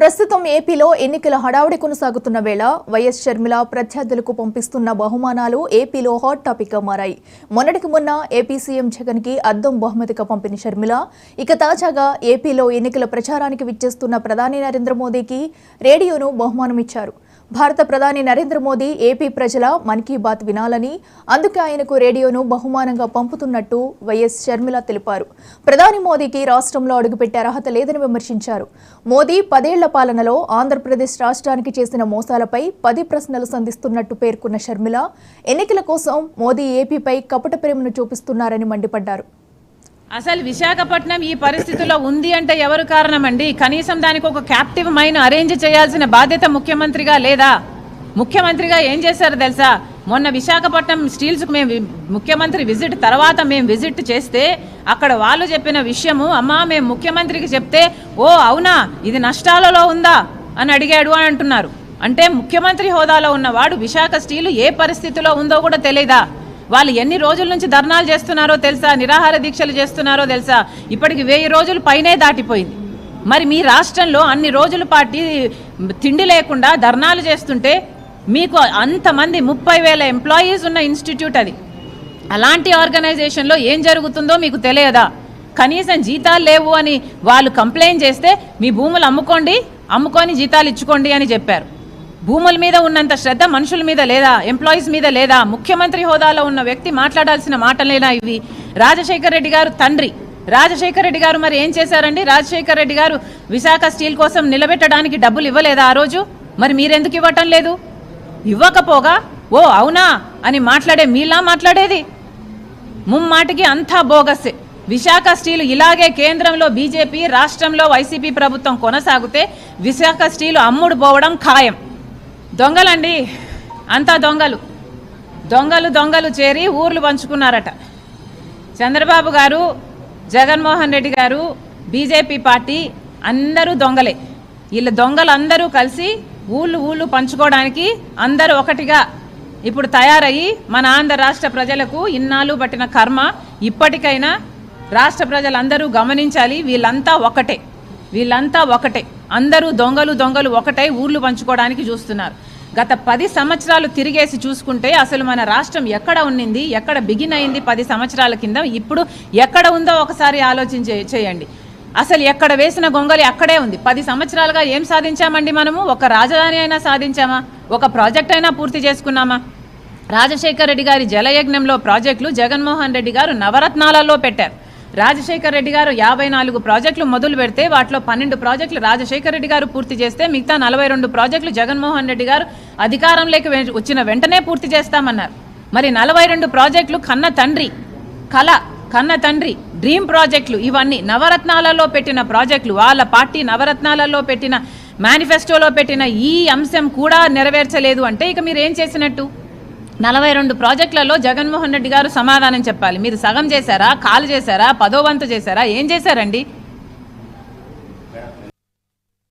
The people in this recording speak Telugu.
ప్రస్తుతం ఏపీలో ఎన్నికల హడావుడి కొనసాగుతున్న వేళ వైఎస్ షర్మిల ప్రత్యర్థులకు పంపిస్తున్న బహుమానాలు ఏపీలో హాట్ టాపిక్ గా మారాయి. మొన్నటికి మొన్న ఏపీ సీఎం జగన్ కి అద్దం బహుమతిగా పంపిన షర్మిల ఇక తాజాగా ఏపీలో ఎన్నికల ప్రచారానికి విచ్చేస్తున్న ప్రధాని నరేంద్ర మోదీకి రేడియోను బహుమానమిచ్చారు. భారత ప్రధాని నరేంద్ర మోదీ ఏపీ ప్రజల మన్ కీ బాత్ వినాలని అందుకే ఆయనకు రేడియోను బహుమానంగా పంపుతున్నట్టు వైఎస్ షర్మిల తెలిపారు. ప్రధాని మోదీకి రాష్ట్రంలో అడుగుపెట్టే అర్హత లేదని విమర్శించారు. మోదీ 10 ఏళ్ల పాలనలో ఆంధ్రప్రదేశ్ రాష్ట్రానికి చేసిన మోసాలపై 10 ప్రశ్నలు సంధిస్తున్నట్టు పేర్కొన్న షర్మిల ఎన్నికల కోసం మోదీ ఏపీపై కపట ప్రేమను చూపిస్తున్నారని మండిపడ్డారు. అసలు విశాఖపట్నం ఈ పరిస్థితిలో ఉంది అంటే ఎవరు కారణమండి? కనీసం దానికి ఒక క్యాప్టివ్ మైన్ అరేంజ్ చేయాల్సిన బాధ్యత ముఖ్యమంత్రిగా లేదా? ముఖ్యమంత్రిగా ఏం చేశారు తెలుసా? మొన్న విశాఖపట్నం స్టీల్స్కు మేము ముఖ్యమంత్రి విజిట్ తర్వాత మేము విజిట్ చేస్తే అక్కడ వాళ్ళు చెప్పిన విషయము, అమ్మా మేము ముఖ్యమంత్రికి చెప్తే ఓ అవునా ఇది నష్టాలలో ఉందా అని అడిగాడు అని అంటున్నారు. అంటే ముఖ్యమంత్రి హోదాలో ఉన్నవాడు విశాఖ స్టీలు ఏ పరిస్థితిలో ఉందో కూడా తెలియదా? వాళ్ళు ఎన్ని రోజుల నుంచి ధర్నాలు చేస్తున్నారో తెలుసా? నిరాహార దీక్షలు చేస్తున్నారో తెలుసా? ఇప్పటికి 1000 రోజులు పైనే దాటిపోయింది. మరి మీ రాష్ట్రంలో అన్ని రోజుల పాటు తిండి లేకుండా ధర్నాలు చేస్తుంటే మీకు అంతమంది 30,000 ఎంప్లాయీస్ ఉన్న ఇన్స్టిట్యూట్ అది. అలాంటి ఆర్గనైజేషన్లో ఏం జరుగుతుందో మీకు తెలియదా? కనీసం జీతాలు లేవు అని వాళ్ళు కంప్లైంట్ చేస్తే మీ భూములు అమ్ముకొని జీతాలు ఇచ్చుకోండి అని చెప్పారు. భూముల మీద ఉన్నంత శ్రద్ధ మనుషుల మీద లేదా? ఎంప్లాయీస్ మీద లేదా? ముఖ్యమంత్రి హోదాలో ఉన్న వ్యక్తి మాట్లాడాల్సిన మాటలేనా ఇవి? రాజశేఖర్ రెడ్డి గారు తండ్రి రాజశేఖర్ రెడ్డి గారు మరి ఏం చేశారండి? రాజశేఖర్ రెడ్డి గారు విశాఖ స్టీల్ కోసం నిలబెట్టడానికి డబ్బులు ఇవ్వలేదా ఆ రోజు? మరి మీరెందుకు ఇవ్వటం లేదు? ఇవ్వకపోగా ఓ అవునా అని మాట్లాడే మీలా మాట్లాడేది ముమ్మాటికి అంతా బోగస్సే. విశాఖ స్టీలు ఇలాగే కేంద్రంలో బీజేపీ, రాష్ట్రంలో వైసీపీ ప్రభుత్వం కొనసాగితే విశాఖ స్టీలు అమ్ముడు పోవడం ఖాయం. దొంగలండి, అంతా దొంగలు చేరి ఊర్లు పంచుకున్నారట. చంద్రబాబు గారు, జగన్మోహన్ రెడ్డి గారు, బీజేపీ పార్టీ అందరూ దొంగలే. వీళ్ళ దొంగలందరూ కలిసి ఊళ్ళు పంచుకోవడానికి అందరూ ఒకటిగా ఇప్పుడు తయారయ్యి మన ఆంధ్ర రాష్ట్ర ప్రజలకు ఇన్నాళ్ళు పట్టిన కర్మ ఇప్పటికైనా రాష్ట్ర ప్రజలందరూ గమనించాలి. వీళ్ళంతా ఒకటే. అందరూ దొంగలు ఒకటై ఊర్లు పంచుకోవడానికి చూస్తున్నారు. గత 10 సంవత్సరాలు తిరిగేసి చూసుకుంటే అసలు మన రాష్ట్రం ఎక్కడ ఉన్నింది, ఎక్కడ బిగిన్ అయింది 10 సంవత్సరాల కింద, ఇప్పుడు ఎక్కడ ఉందో ఒకసారి చేయండి. అసలు ఎక్కడ వేసిన గొంగలి అక్కడే ఉంది. 10 సంవత్సరాలుగా ఏం సాధించామండి మనము? ఒక రాజధాని అయినా సాధించామా? ఒక ప్రాజెక్ట్ అయినా పూర్తి చేసుకున్నామా? రాజశేఖర్ రెడ్డి గారి జలయజ్ఞంలో ప్రాజెక్టులు జగన్మోహన్ రెడ్డి గారు నవరత్నాలలో పెట్టారు. రాజశేఖర్ రెడ్డి గారు 54 ప్రాజెక్టులు మొదలు పెడితే వాటిలో 12 ప్రాజెక్టులు రాజశేఖర్ రెడ్డి గారు పూర్తి చేస్తే మిగతా 42 ప్రాజెక్టులు జగన్మోహన్ రెడ్డి గారు అధికారంలోకి వచ్చిన వెంటనే పూర్తి చేస్తామన్నారు. మరి 42 ప్రాజెక్టులు కన్న తండ్రి డ్రీమ్ ప్రాజెక్టులు, ఇవన్నీ నవరత్నాలలో పెట్టిన ప్రాజెక్టులు, వాళ్ళ పార్టీ నవరత్నాలలో పెట్టిన మేనిఫెస్టోలో పెట్టిన ఈ అంశం కూడా నెరవేర్చలేదు అంటే ఇక మీరు ఏం చేసినట్టు? 42 ప్రాజెక్టులలో జగన్మోహన్ రెడ్డి గారు సమాధానం చెప్పాలి. మీరు సగం చేశారా, కాలు చేశారా, 10వ వంతు చేశారా, ఏం చేశారండి?